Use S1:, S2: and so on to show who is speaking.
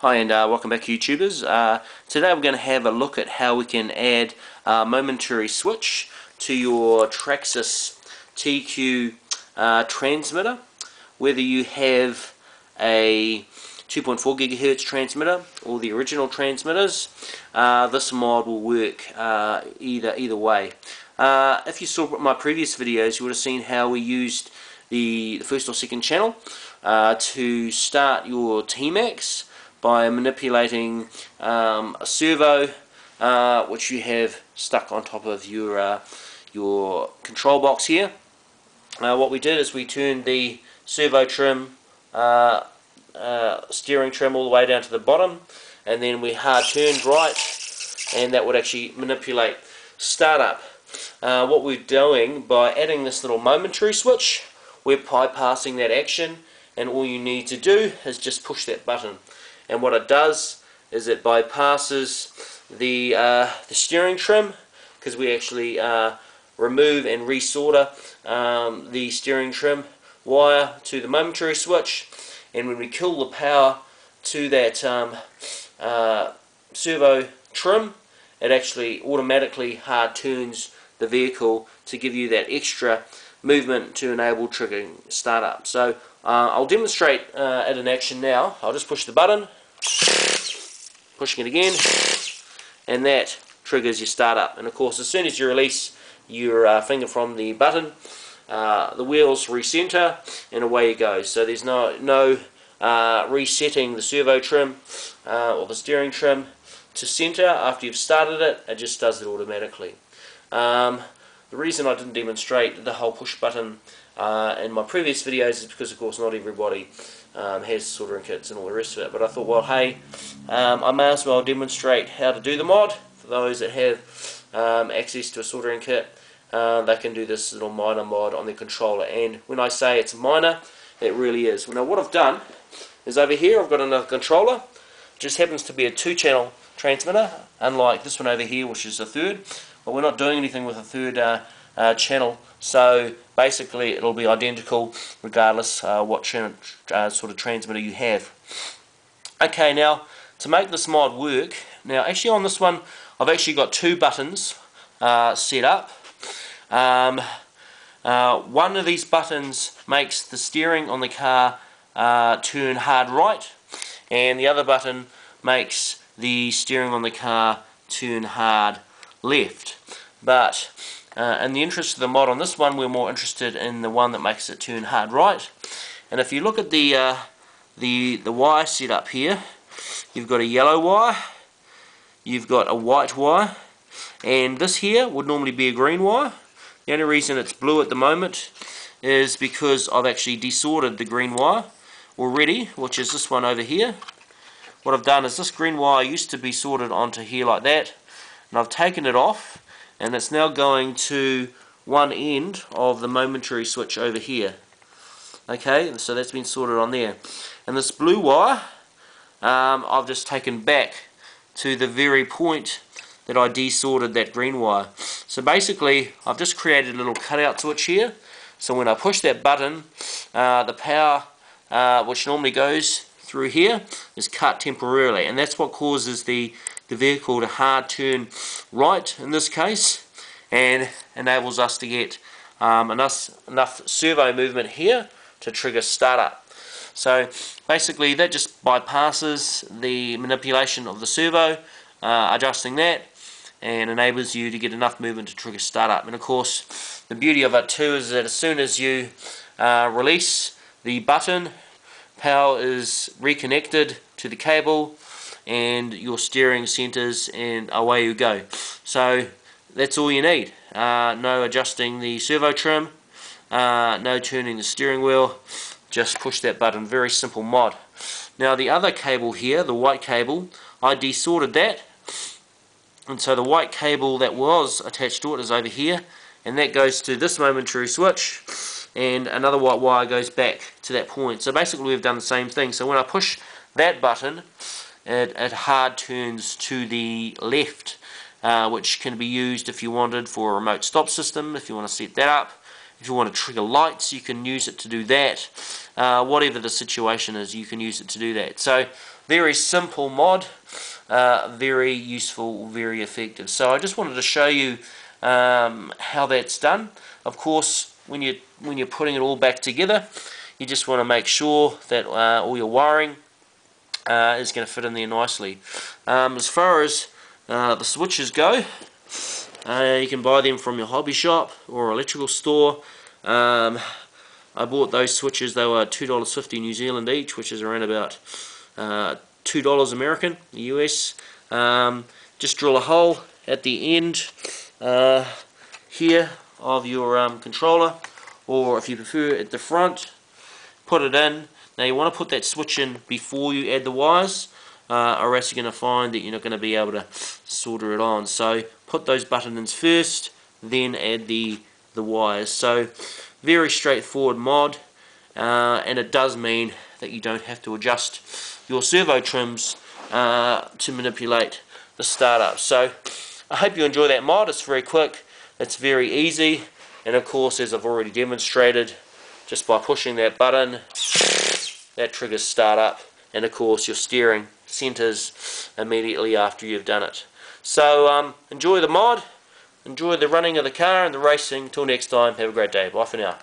S1: Hi and welcome back YouTubers. Today we're going to have a look at how we can add a momentary switch to your Traxxas TQ transmitter. Whether you have a 2.4 gigahertz transmitter or the original transmitters, this mod will work either way. If you saw my previous videos, you would have seen how we used the first or second channel to start your T-Max by manipulating a servo which you have stuck on top of your control box here. What we did is we turned the servo trim, steering trim all the way down to the bottom, and then we hard turned right, and that would actually manipulate startup. What we're doing by adding this little momentary switch, we're bypassing that action, and all you need to do is just push that button. And what it does is it bypasses the steering trim, because we actually remove and resolder the steering trim wire to the momentary switch, and when we kill the power to that servo trim, it actually automatically hard turns the vehicle to give you that extra movement to enable triggering startup. So I'll demonstrate it in action now. I'll just push the button, pushing it again, and that triggers your startup. And of course, as soon as you release your finger from the button, the wheels recenter and away you go. So there's no resetting the servo trim or the steering trim to center after you've started it. It just does it automatically. The reason I didn't demonstrate the whole push button in my previous videos is because, of course, not everybody has soldering kits and all the rest of it. But I thought, well, hey, I may as well demonstrate how to do the mod. For those that have access to a soldering kit, they can do this little minor mod on their controller. And when I say it's minor, it really is. Now, what I've done is over here I've got another controller. It just happens to be a 2-channel transmitter, unlike this one over here, which is a third. But we're not doing anything with a third channel, so basically it'll be identical regardless what sort of transmitter you have. Okay, now to make this mod work, now actually on this one I've actually got 2 buttons set up. One of these buttons makes the steering on the car turn hard right, and the other button makes the steering on the car turn hard left. But in the interest of the mod on this one, we're more interested in the one that makes it turn hard right. And if you look at the wire set up here, you've got a yellow wire, you've got a white wire, and this here would normally be a green wire. The only reason it's blue at the moment is because I've actually desoldered the green wire already, which is this one over here. What I've done is this green wire used to be soldered onto here like that, and I've taken it off, and it's now going to one end of the momentary switch over here. Okay, so that's been soldered on there. And this blue wire, I've just taken back to the very point that I desoldered that green wire. So basically, I've just created a little cutout switch here. So when I push that button, the power which normally goes through here is cut temporarily, and that's what causes the vehicle to hard turn right in this case, and enables us to get enough servo movement here to trigger startup. So basically that just bypasses the manipulation of the servo, adjusting that, and enables you to get enough movement to trigger startup. And of course the beauty of it too is that as soon as you release the button, power is reconnected to the cable and your steering centers, and away you go. So that's all you need. No adjusting the servo trim, no turning the steering wheel, just push that button. Very simple mod. Now the other cable here, the white cable, I desoldered that, and so the white cable that was attached to it is over here, and that goes to this momentary switch, and another white wire goes back to that point. So basically we've done the same thing. So when I push that button, it hard turns to the left, which can be used if you wanted for a remote stop system, if you want to set that up. If you want to trigger lights, you can use it to do that. Whatever the situation is, you can use it to do that. So very simple mod, very useful, very effective. So I just wanted to show you how that's done. Of course, when you're putting it all back together, you just want to make sure that all your wiring is going to fit in there nicely. As far as the switches go, you can buy them from your hobby shop or electrical store. I bought those switches. They were $2.50 New Zealand each, which is around about $2 American, US. Just drill a hole at the end here of your controller, or if you prefer at the front, put it in. Now you want to put that switch in before you add the wires, or else you're going to find that you're not going to be able to solder it on. So put those buttons first, then add the wires. So very straightforward mod, and it does mean that you don't have to adjust your servo trims to manipulate the startup. So I hope you enjoy that mod. It's very quick, it's very easy, and of course, as I've already demonstrated, just by pushing that button, that triggers startup, and of course your steering centers immediately after you've done it. So enjoy the mod, enjoy the running of the car and the racing. Till next time, have a great day. Bye for now.